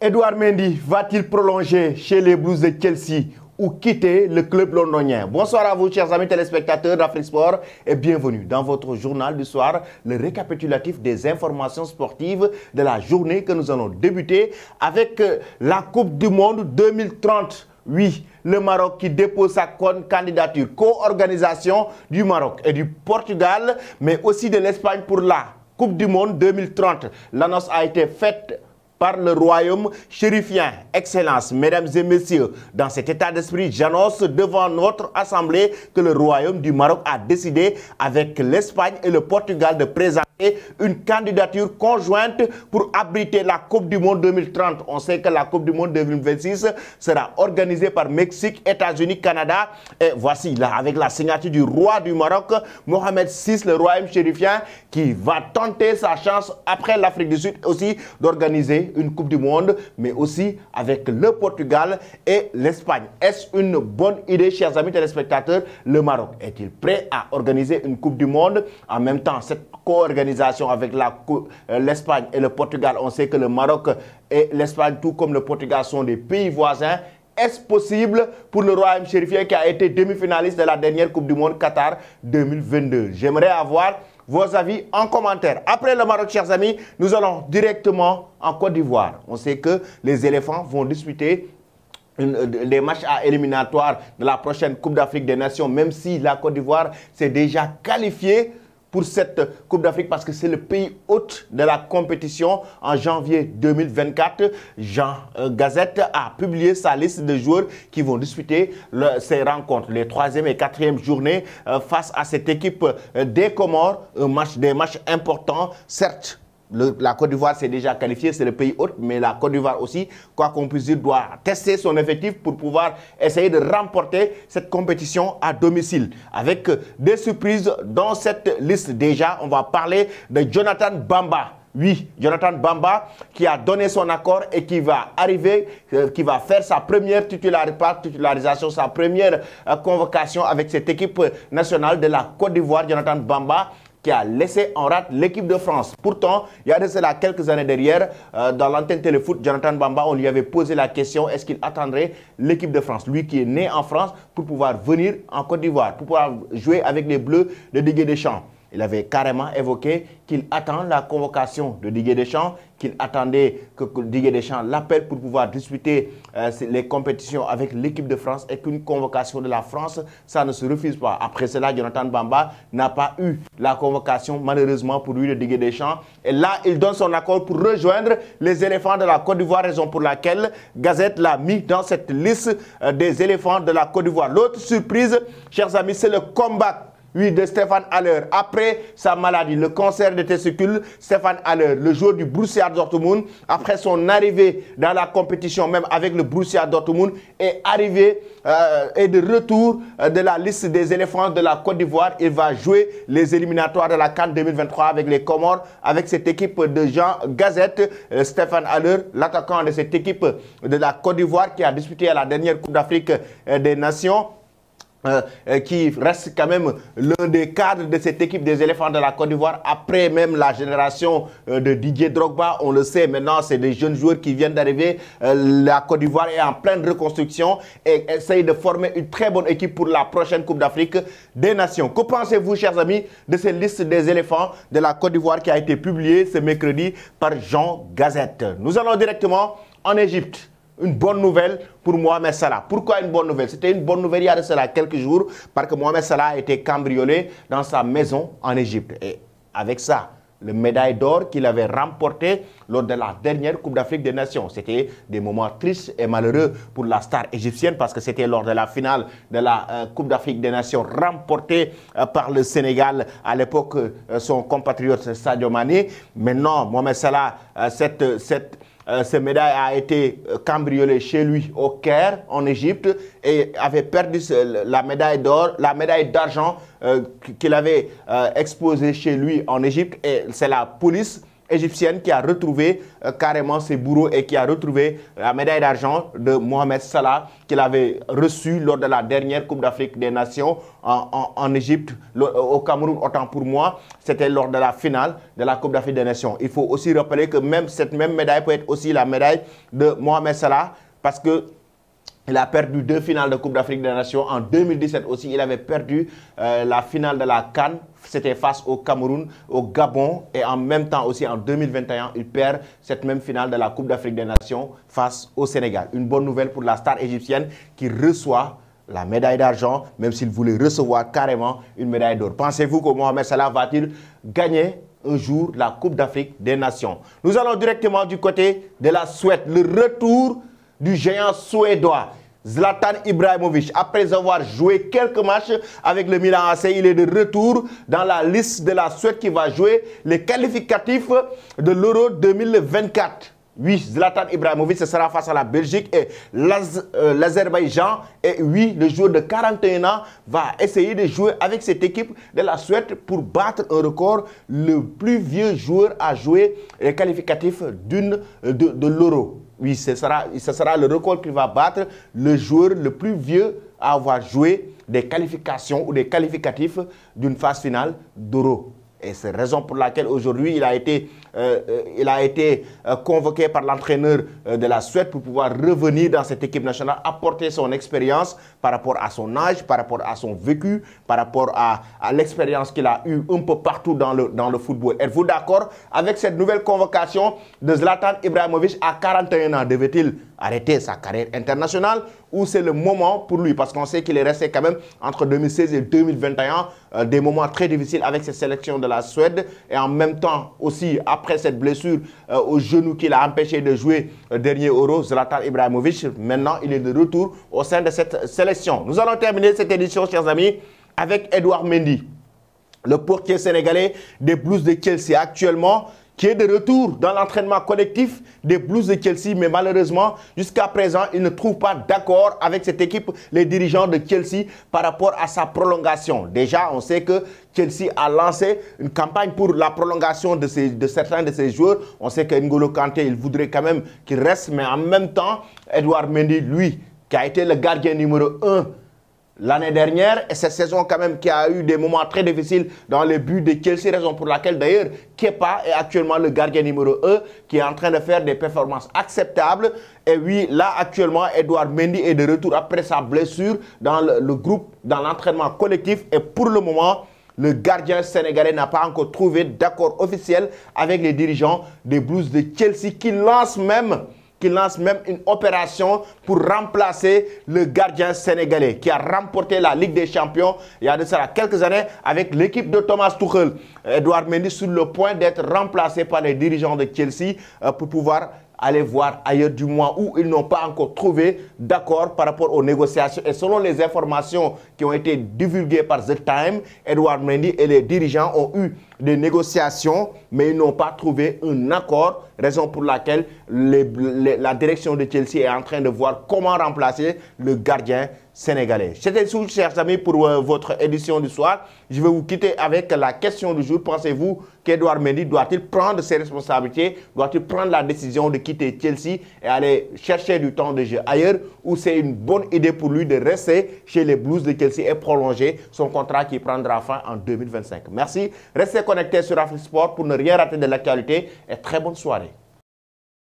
Edouard Mendy va-t-il prolonger chez les Blues de Chelsea ou quitter le club londonien? Bonsoir à vous, chers amis téléspectateurs d'Afrique Sport, et bienvenue dans votre journal du soir, le récapitulatif des informations sportives de la journée que nous allons débuter avec la Coupe du Monde 2030. Oui, le Maroc qui dépose sa candidature, co-organisation du Maroc et du Portugal, mais aussi de l'Espagne pour la Coupe du Monde 2030. L'annonce a été faite par le royaume chérifien. Excellence, mesdames et messieurs, dans cet état d'esprit, j'annonce devant notre assemblée que le royaume du Maroc a décidé avec l'Espagne et le Portugal de présenter une candidature conjointe pour abriter la Coupe du Monde 2030. On sait que la Coupe du Monde 2026 sera organisée par Mexique, États-Unis, Canada. Et voici là, avec la signature du roi du Maroc, Mohamed VI, le royaume chérifien, qui va tenter sa chance après l'Afrique du Sud aussi d'organiser une Coupe du Monde, mais aussi avec le Portugal et l'Espagne. Est-ce une bonne idée, chers amis téléspectateurs? Le Maroc est-il prêt à organiser une Coupe du Monde? En même temps, cette co-organisation avec l'Espagne et le Portugal, on sait que le Maroc et l'Espagne, tout comme le Portugal, sont des pays voisins. Est-ce possible pour le royaume chérifien qui a été demi-finaliste de la dernière Coupe du Monde Qatar 2022? J'aimerais avoir vos avis en commentaire. Après le Maroc, chers amis, nous allons directement en Côte d'Ivoire. On sait que les éléphants vont disputer les matchs à éliminatoire de la prochaine Coupe d'Afrique des Nations, même si la Côte d'Ivoire s'est déjà qualifiée pour cette Coupe d'Afrique parce que c'est le pays hôte de la compétition. En janvier 2024, Jean Gazette a publié sa liste de joueurs qui vont disputer ces rencontres, les 3e et 4e journées face à cette équipe des Comores. Des matchs importants, certes. La Côte d'Ivoire s'est déjà qualifiée, c'est le pays hôte, mais la Côte d'Ivoire aussi, quoi qu'on puisse dire, doit tester son effectif pour pouvoir essayer de remporter cette compétition à domicile. Avec des surprises dans cette liste déjà, on va parler de Jonathan Bamba. Oui, Jonathan Bamba qui a donné son accord et qui va arriver, qui va faire sa première titularisation, sa première convocation avec cette équipe nationale de la Côte d'Ivoire. Jonathan Bamba qui a laissé en rate l'équipe de France. Pourtant, il y a de cela quelques années derrière, dans l'antenne téléfoot, Jonathan Bamba, on lui avait posé la question, est-ce qu'il attendrait l'équipe de France? Lui qui est né en France pour pouvoir venir en Côte d'Ivoire, pour pouvoir jouer avec les Bleus de Didier Deschamps. Il avait carrément évoqué qu'il attend la convocation de Didier Deschamps, qu'il attendait que Didier Deschamps l'appelle pour pouvoir disputer les compétitions avec l'équipe de France et qu'une convocation de la France, ça ne se refuse pas. Après cela, Jonathan Bamba n'a pas eu la convocation, malheureusement pour lui, de Didier Deschamps. Et là, il donne son accord pour rejoindre les éléphants de la Côte d'Ivoire, raison pour laquelle Gazette l'a mis dans cette liste des éléphants de la Côte d'Ivoire. L'autre surprise, chers amis, c'est le comeback. Oui, de Stéphane Haller. Après sa maladie, le cancer des testicules, Stéphane Haller, le joueur du Borussia Dortmund, après son arrivée dans la compétition, même avec le Borussia Dortmund, est arrivé et de retour de la liste des éléphants de la Côte d'Ivoire. Il va jouer les éliminatoires de la CAN 2023 avec les Comores, avec cette équipe de Jean Gazette. Stéphane Haller, l'attaquant de cette équipe de la Côte d'Ivoire qui a disputé à la dernière Coupe d'Afrique des Nations. Qui reste quand même l'un des cadres de cette équipe des éléphants de la Côte d'Ivoire, après même la génération de Didier Drogba. On le sait, maintenant, c'est des jeunes joueurs qui viennent d'arriver. La Côte d'Ivoire est en pleine reconstruction et essaye de former une très bonne équipe pour la prochaine Coupe d'Afrique des Nations. Que pensez-vous, chers amis, de cette liste des éléphants de la Côte d'Ivoire qui a été publiée ce mercredi par Jean Gazette? Nous allons directement en Égypte. Une bonne nouvelle pour Mohamed Salah. Pourquoi une bonne nouvelle? C'était une bonne nouvelle il y a de cela quelques jours parce que Mohamed Salah a été cambriolé dans sa maison en Égypte. Et avec ça, le médaille d'or qu'il avait remporté lors de la dernière Coupe d'Afrique des Nations. C'était des moments tristes et malheureux pour la star égyptienne parce que c'était lors de la finale de la Coupe d'Afrique des Nations remportée par le Sénégal, à l'époque son compatriote Sadio Mané. Maintenant, Mohamed Salah, cette médaille a été cambriolée chez lui au Caire, en Égypte, et avait perdu la médaille d'or, la médaille d'argent qu'il avait exposée chez lui en Égypte. Et c'est la police égyptienne qui a retrouvé carrément ses bourreaux et qui a retrouvé la médaille d'argent de Mohamed Salah qu'il avait reçue lors de la dernière Coupe d'Afrique des Nations en Égypte. Au Cameroun, autant pour moi, c'était lors de la finale de la Coupe d'Afrique des Nations. Il faut aussi rappeler que même cette même médaille peut être aussi la médaille de Mohamed Salah parce que il a perdu 2 finales de Coupe d'Afrique des Nations. En 2017 aussi, il avait perdu la finale de la CAN. C'était face au Cameroun, au Gabon. Et en même temps aussi, en 2021, il perd cette même finale de la Coupe d'Afrique des Nations face au Sénégal. Une bonne nouvelle pour la star égyptienne qui reçoit la médaille d'argent, même s'il voulait recevoir carrément une médaille d'or. Pensez-vous que Mohamed Salah va-t-il gagner un jour la Coupe d'Afrique des Nations? Nous allons directement du côté de la Suède. Le retour du géant suédois Zlatan Ibrahimovic. Après avoir joué quelques matchs avec le Milan AC, il est de retour dans la liste de la Suède qui va jouer les qualificatifs de l'Euro 2024. Oui, Zlatan Ibrahimovic, ce sera face à la Belgique et l'Azerbaïdjan. Et oui, le joueur de 41 ans va essayer de jouer avec cette équipe de la Suède pour battre un record, le plus vieux joueur à jouer les qualificatifs de l'Euro. Oui, ce sera le record qu'il va battre, le joueur le plus vieux à avoir joué des qualifications ou des qualificatifs d'une phase finale d'Euro. Et c'est la raison pour laquelle aujourd'hui, il a été convoqué par l'entraîneur de la Suède pour pouvoir revenir dans cette équipe nationale, apporter son expérience par rapport à son âge, par rapport à son vécu, par rapport à l'expérience qu'il a eue un peu partout dans le football. Êtes-vous d'accord avec cette nouvelle convocation de Zlatan Ibrahimovic à 41 ans? Devait-il arrêter sa carrière internationale ou c'est le moment pour lui? Parce qu'on sait qu'il est resté quand même entre 2016 et 2021 des moments très difficiles avec cette sélection de la Suède et en même temps aussi après cette blessure au genou qui l'a empêché de jouer le dernier Euro, Zlatan Ibrahimovic, maintenant il est de retour au sein de cette sélection. Nous allons terminer cette édition, chers amis, avec Edouard Mendy, le portier sénégalais des Blues de Chelsea actuellement, qui est de retour dans l'entraînement collectif des Blues de Chelsea. Mais malheureusement, jusqu'à présent, il ne trouve pas d'accord avec cette équipe, les dirigeants de Chelsea, par rapport à sa prolongation. Déjà, on sait que Chelsea a lancé une campagne pour la prolongation de certains de ses joueurs. On sait que N'Golo Kanté, il voudrait quand même qu'il reste. Mais en même temps, Edouard Mendy, lui, qui a été le gardien numéro 1 l'année dernière, et cette saison quand même qui a eu des moments très difficiles dans les buts de Chelsea, raison pour laquelle d'ailleurs Kepa est actuellement le gardien numéro 1 qui est en train de faire des performances acceptables. Et oui, là actuellement, Edouard Mendy est de retour après sa blessure dans le groupe, dans l'entraînement collectif. Et pour le moment, le gardien sénégalais n'a pas encore trouvé d'accord officiel avec les dirigeants des Blues de Chelsea qui lancent même une opération pour remplacer le gardien sénégalais qui a remporté la Ligue des Champions il y a de cela quelques années avec l'équipe de Thomas Tuchel. Edouard Mendy sur le point d'être remplacé par les dirigeants de Chelsea pour pouvoir aller voir ailleurs, du moins où ils n'ont pas encore trouvé d'accord par rapport aux négociations. Et selon les informations qui ont été divulguées par The Time, Edouard Mendy et les dirigeants ont eu des négociations, mais ils n'ont pas trouvé un accord, raison pour laquelle la direction de Chelsea est en train de voir comment remplacer le gardien sénégalais. C'était tout, chers amis, pour votre édition du soir. Je vais vous quitter avec la question du jour. Pensez-vous qu'Edouard Mendy doit-il prendre ses responsabilités, doit-il prendre la décision de quitter Chelsea et aller chercher du temps de jeu ailleurs, ou c'est une bonne idée pour lui de rester chez les Blues de Chelsea et prolonger son contrat qui prendra fin en 2025? Merci. Restez connectés sur Afrique Sport pour ne rien rater de l'actualité et très bonne soirée.